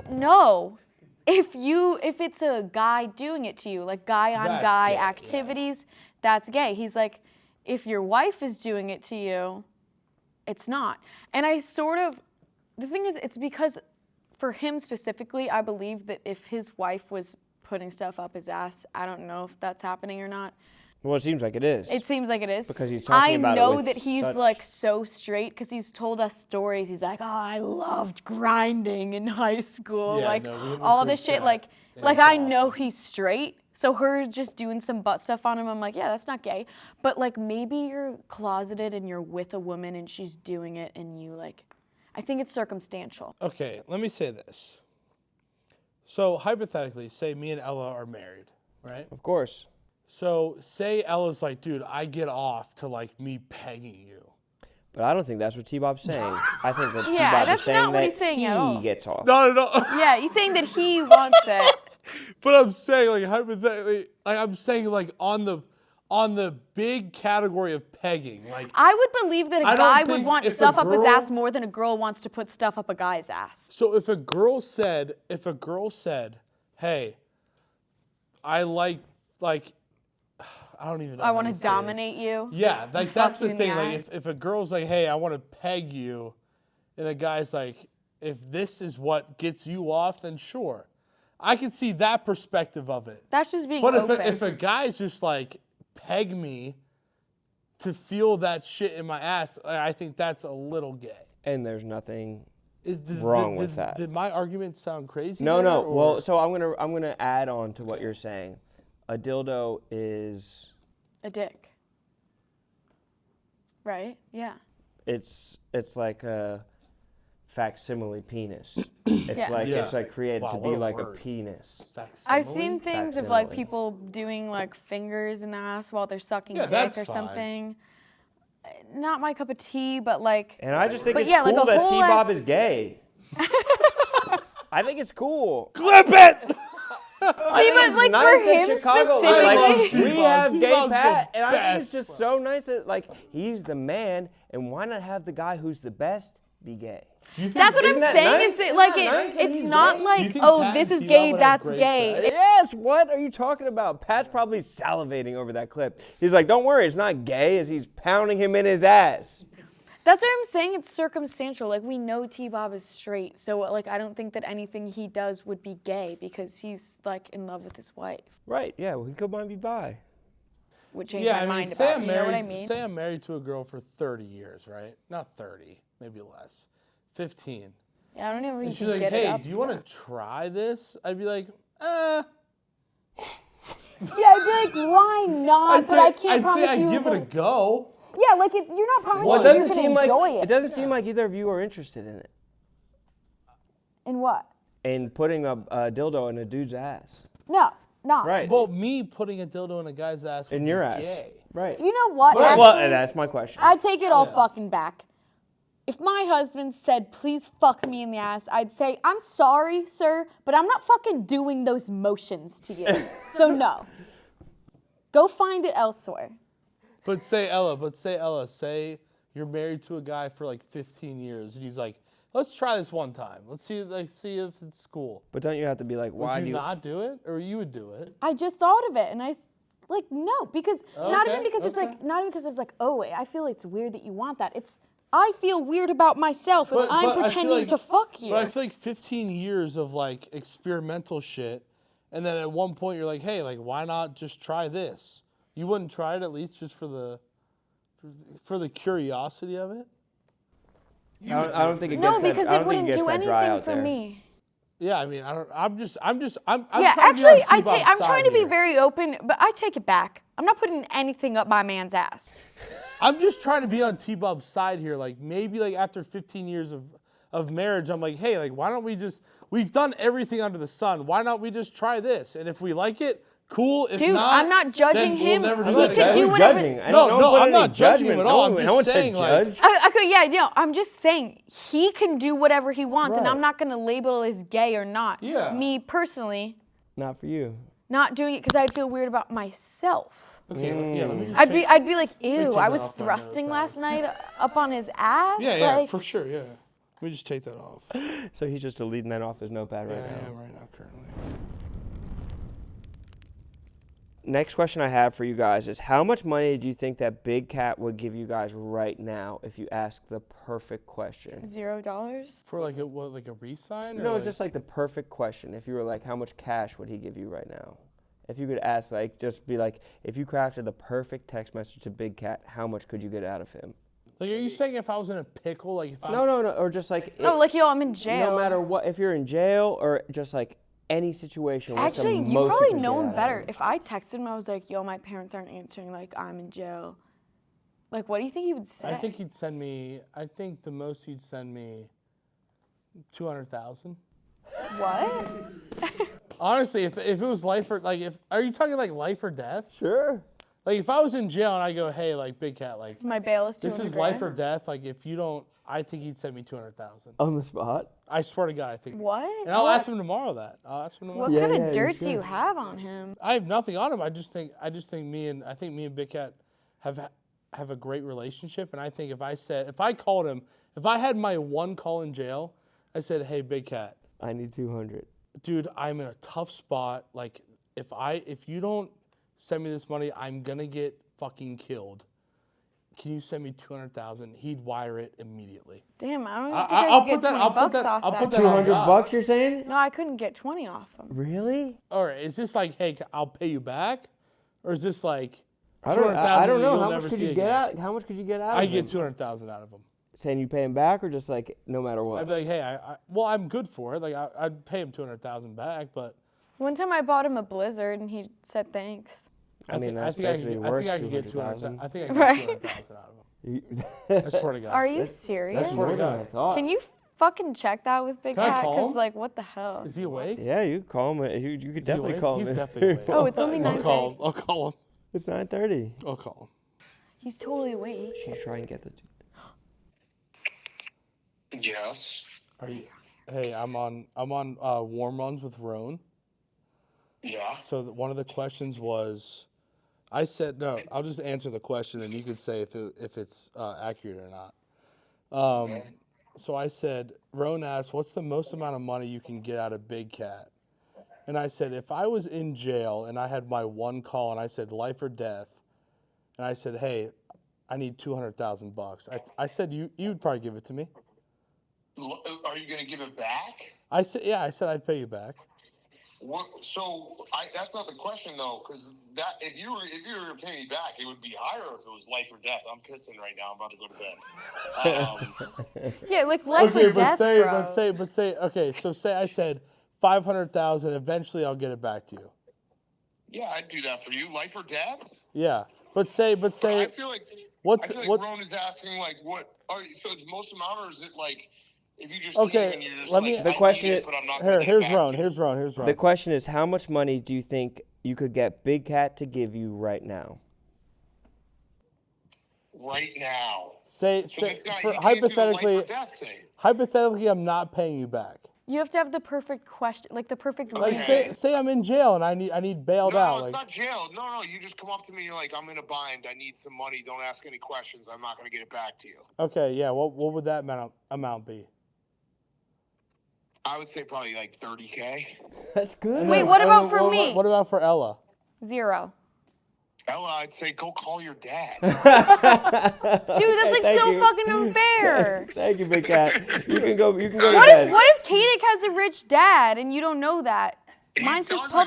no. If it's a guy doing it to you, like guy on That's guy gay, yeah. activities, that's gay. He's like, if your wife is doing it to you, it's not. And the thing is, it's because for him specifically, I believe that if his wife was putting stuff up his ass, I don't know if that's happening or not. Well, it seems like it is. It seems like it is. Because he's talking about it I know with that he's such- like so straight because he's told us stories. He's like, oh, I loved grinding in high school. Yeah, like no, we have a all group this shit. chat, Like and like it's I know awesome. he's straight. So her just doing some butt stuff on him, I'm like, yeah, that's not gay. But like maybe you're closeted and you're with a woman and she's doing it and you like, I think it's circumstantial. Okay, let me say this. So hypothetically, say me and Ella are married, right? Of course. So say Ella's like, dude, I get off to like me pegging you. But I don't think that's what T-Bob's saying. I think that Yeah, T-Bob that's is saying not what that he's saying at all. he gets off. No. Yeah, he's saying that he wants it. But I'm saying like hypothetically, like I'm saying like on the big category of pegging, like I would believe that a I don't guy would think want if a stuff up his girl- ass more than a girl wants to put stuff up a guy's ass. so if a girl said, hey, I like I don't even know. I how want to to say this. dominate you. Yeah, like fuck that's you the in the thing. Like ass. if a girl's like, hey, I want to peg you, and the guy's like, if this is what gets you off, then sure. I can see that perspective of it. That's just being But open. if a guy's just like, peg me to feel that shit in my ass, I think that's a little gay. And there's nothing Did- wrong did- with did- that. Did my argument sound crazy? No, there, no. or- Well, so I'm gonna add on to what you're saying. A dildo is a dick. Right? Yeah. it's like a facsimile penis. It's Yeah. like Yeah. it's like created Wow, to what be a like a word. penis. I've Facsimile? seen things of like Facsimile. people doing like fingers in the ass while they're sucking Yeah, dick that's or fine. something. Not my cup of tea, but like. And I just think But it's yeah, like cool a that whole T-Bob ass- is gay. I think it's cool. Clip it! See, but like for him specifically. Like, we T-Bob. have gay T-Bob's the Pat, and I think it's best, just so nice that like he's the man, and why not have the guy who's the best be gay? That's what I'm Isn't that saying. nice? Is that Isn't like that nice that it's he's not gay? Do you like think oh Pat this and is T-Bob gay, would have that's great gay. sex? Yes, what are you talking about? Pat's probably salivating over that clip. He's like, don't worry, it's not gay as he's pounding him in his ass. That's what I'm saying. It's circumstantial. Like we know T-Bob is straight, so like I don't think that anything he does would be gay because he's like in love with his wife. Right, yeah, well, he could might be bi. would change my mind say about. I'm You married, know what I mean? Say I'm married to a girl for 30 years, right? Not 30, maybe less. 15. Yeah, I don't know if you And she's can like, get it hey, up. do you want to try this? I'd be like, Yeah, I'd be like, why not? But I can't promise I'd you. give it a go. Yeah, like you're not promising Well, it that you doesn't can seem like enjoy it. it doesn't seem like either of you are interested in it. In what? In putting a dildo in a dude's ass. No, not. Right. Well, me putting a dildo in a guy's ass would In your be ass. gay. Right. You know what? Well, actually, that's my question. I take it all fucking back. If my husband said, please fuck me in the ass, I'd say, I'm sorry, sir, but I'm not fucking doing those motions to you. So no. Go find it elsewhere. But say you're married to a guy for like 15 years, and he's like, let's try this one time. Let's see if it's cool. But don't you have to be like, why Would do you you not do it, or you would do it? I just thought of it, and no, because not even Okay, because it's okay. like, not even because it's like, oh, I feel it's weird that you want that. I feel weird about myself if But I'm I feel pretending like- to fuck you. But I feel like 15 years of like experimental shit, and then at one point you're like, hey, like why not just try this? You wouldn't try it at least just for the curiosity of it? I don't think it No, gets that. because I it don't think wouldn't it gets do that dry anything out for there. me. Yeah, I mean, I'm Yeah, trying to be actually, on T-Bob's I'm trying to be side here. very open, but I take it back. I'm not putting anything up my man's ass. I'm just trying to be on T-Bob's side here. Like maybe like after 15 years of marriage, I'm like, hey, like why don't we've done everything under the sun. Why not we just try this? And if we like it, cool. If Dude, not, I'm not judging then we'll him. never do He that could again. do Who's whatever- judging? No, I'm put not any judging him judgment. at all. No I'm one just said saying, like- judge. I'm just saying he can do whatever he wants, and Right. I'm not going to label it as gay or not. Yeah. Me personally, Not for you. not doing it because I'd feel weird about myself. Okay, yeah, let me just I'd be like, ew, take I that was off my thrusting notepad. last night up on his ass. Yeah, like, for sure, yeah. Let me just take that off. So he's just deleting that off his notepad right I now. am right now currently. Next question I have for you guys is, how much money do you think that Big Cat would give you guys right now if you ask the perfect question? $0. For like a re-sign? Or No, just like the perfect question. If you were like, how much cash would he give you right now? If you could ask, like, just be like, if you crafted the perfect text message to Big Cat, how much could you get out of him? Like, are you saying if I was in a pickle, like if No, or just like, Oh, like, yo, I'm in jail. no matter what, if you're in jail or just like any situation. what's the Actually, you most probably could know get him out of better. him? If I texted him, I was like, yo, my parents aren't answering, like, I'm in jail. Like, what do you think he would say? I think the most he'd send me 200,000. What? Honestly, if it was life or like are you talking like life or death? Sure. Like if I was in jail and I go, hey, like Big Cat, like My bail is 200 this is grand. life or death. Like if you don't, I think he'd send me 200,000. On the spot? I swear to God, I think. What? And I'll ask him tomorrow that. I'll ask him tomorrow. What Yeah, kind yeah, of you dirt do should. you have on him? I have nothing on him. I just think me and Big Cat have a great relationship. And I think if I called him, if I had my one call in jail, I said, hey, Big Cat, I need 200. dude, I'm in a tough spot. Like if you don't send me this money, I'm gonna get fucking killed. Can you send me 200,000? He'd wire it immediately. Damn, I don't even think I'll I could get put that- 20 I'll put bucks that- off I'll that. put that guy. on 200 God. bucks, you're saying? No, I couldn't get 20 off him. Really? All right, is this like, hey, I'll pay you back, or is this like I don't 200,000 know. you'll How never much could see you get again? out? How much could you get out I of him? get 200,000 out of him. Saying you pay him back or just like no matter what? I'd be like, hey, well, I'm good for it. Like I'd pay him 200,000 back, but One time I bought him a Blizzard and he said thanks. I mean, that's basically I worth think I could get 200,000. 200,000. I think I could Right. get 200,000 out of him. You- I swear to God. Are you serious? that's more More than I God. thought. Can you fucking check that with Big Can I Cat? call Because, him? like, what the hell? Is he awake? Yeah, you call him. You could Is he definitely awake? call him. He's definitely awake. Oh, it's only I'll 9:30. call him. I'll call him. It's 9:30. I'll call him. He's totally awake. She's trying to get the. Yes. Are you? Hey, I'm on warm runs with Rone. Yeah. So one of the questions was, I said no. I'll just answer the question, and you can say if it's accurate or not. So I said, Rone asked, "What's the most amount of money you can get out of Big Cat?" And I said, if I was in jail and I had my one call, and I said life or death, and I said, hey, I need $200,000. I said you would probably give it to me. Are you going to give it back? I said, yeah. I said I'd pay you back. What? So that's not the question though, because that if you were to pay me back, it would be higher if it was life or death. I'm pissing right now. I'm about to go to bed. Yeah, like life or death, bro. but say, okay. So say I said 500,000. Eventually, I'll get it back to you. Yeah, I'd do that for you. Life or death? Yeah, but say. I feel like What? Ron is asking like what? So it's most amount, or is it like if you just Okay, leave and you're just let me- like, The I question need is- it, but I'm not gonna get it Here's back Ron. to you. Here's Ron. The question is, how much money do you think you could get Big Cat to give you right now? Right now. Say So it's not, for you can't do the hypothetically, life or death thing. hypothetically, I'm not paying you back. You have to have the perfect question, like the perfect Like reason. say I'm in jail and I need bailed No, out. it's Like, not jail. No, you just come up to me and you're like, I'm in a bind. I need some money. Don't ask any questions. I'm not going to get it back to you. okay, yeah. What would that amount be? I would say probably like 30K. That's good. Wait, what about for me? What about for Ella? 0. Ella, I'd say go call your dad. Dude, that's like Thank so you. fucking unfair. Thank you, Big Cat. You can go to What bed. if Katic has a rich dad and you don't know that? Mine's just I've seen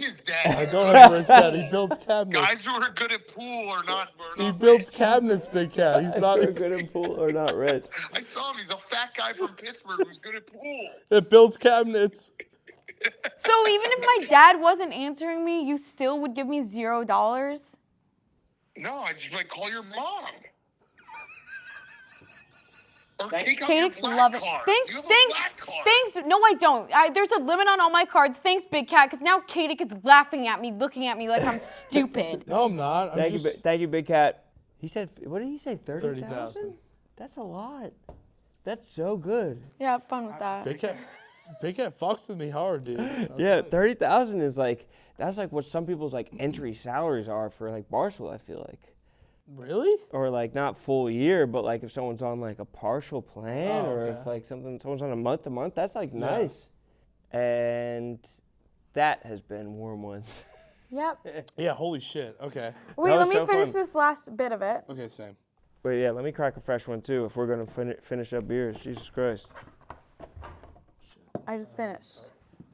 his publicized. dad. I don't have a rich dad. He builds cabinets. Guys who are good at pool are not. He builds cabinets, Big Cat. He's not. You're good in pool or not rich. I saw him. He's a fat guy from Pittsburgh who's good at pool. It builds cabinets. So even if my dad wasn't answering me, you still would give me $0? No, I just like call your mom. Or take out your Katic's black love it. card. Thanks, You have a thanks, black card. thanks. No, I don't. There's a limit on all my cards. Thanks, Big Cat, because now Katic is laughing at me, looking at me like I'm stupid. No, I'm not. Thank you, Big Cat. He said, what did he say? 30,000. 30,000? That's a lot. That's so good. Yeah, have fun with that. Big Cat fucks with me hard, dude. Yeah, 30,000 is like that's like what some people's like entry salaries are for like Barstool. I feel like, Really? or like not full year, but like if someone's on like a partial plan, Oh, or okay. if like someone's on a month to month, that's like nice. And that has been Warm Ones. Yep. Yeah. Holy shit. Okay. Wait, That let was me so finish fun. this last bit of it. Okay. Same. Wait, yeah, let me crack a fresh one too. If we're gonna finish up beers, Jesus Christ. I just finished.